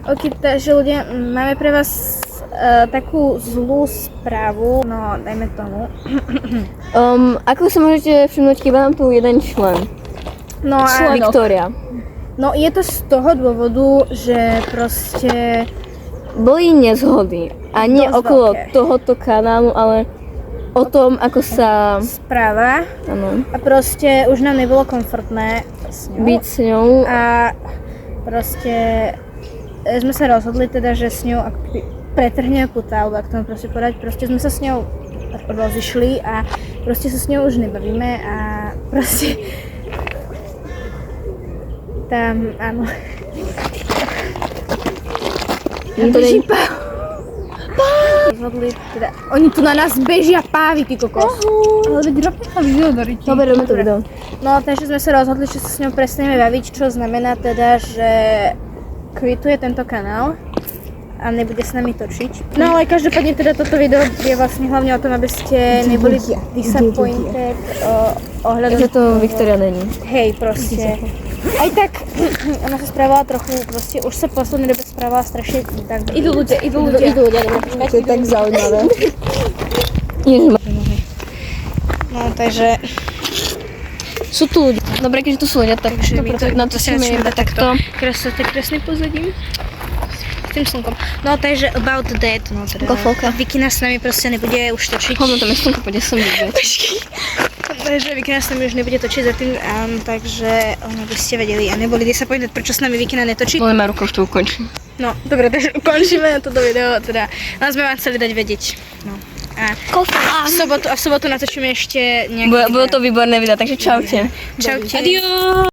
Ok, takže ľudia, máme pre vás takú zlú správu, no dajme tomu. Ako sa môžete všimnúť, chýba nám tu jeden člen. No a Viktória. no je to z toho dôvodu, že proste Boli nezhody. A nie Dosť okolo veľké. tohoto kanálu, ale o tom, ako sa správa áno, a proste už nám nebolo komfortné s ňou. byť s ňou. A proste sme sa rozhodli teda, že s ňou ako keby pretrhneme puta, alebo ak to mám proste povedať, proste sme sa s ňou rozišli a proste sa s ňou už nebavíme a proste tam, áno. Beží Rozhodli teda, oni tu na nás bežia pávy, ty kokos. Ale veď robte to video, Doriti. Dobre, robíme to video. No, takže sme sa rozhodli, že sa s ňou prestaneme baviť, čo znamená teda, že kvituje tento kanál a nebude s nami točiť. No ale každopádne teda toto video je vlastne hlavne o tom, aby ste neboli disappointed ohľadom... Takže to Viktória není. Hej, proste. Aj tak, ona sa správala trochu, proste už sa v poslednej dobe správala strašne tak. Idú ľudia, dobre. To je tak zaujímavé. No, takže sú tu ľudia. Dobre, keďže tu sú ľudia, tak Takže to my preto natočíme iba takto. Krásne pozadím. S tým slnkom. No takže about that, no teda. Go folka. Vikina s nami proste nebude už točiť. Hovno, tam je slnko, poďme sem vidieť. Takže Vikina s nami už nebude točiť za tým, takže by ste vedeli a neboli disappointed, prečo s nami Vikina netočí. Len Maruko už to ukončí. No, dobre, takže ukončíme toto video, teda nás sme vám chceli dať vedieť. No. A v sobotu natočíme ešte nejaké Budú to výborné videa, takže čaute. Čaute. Adio.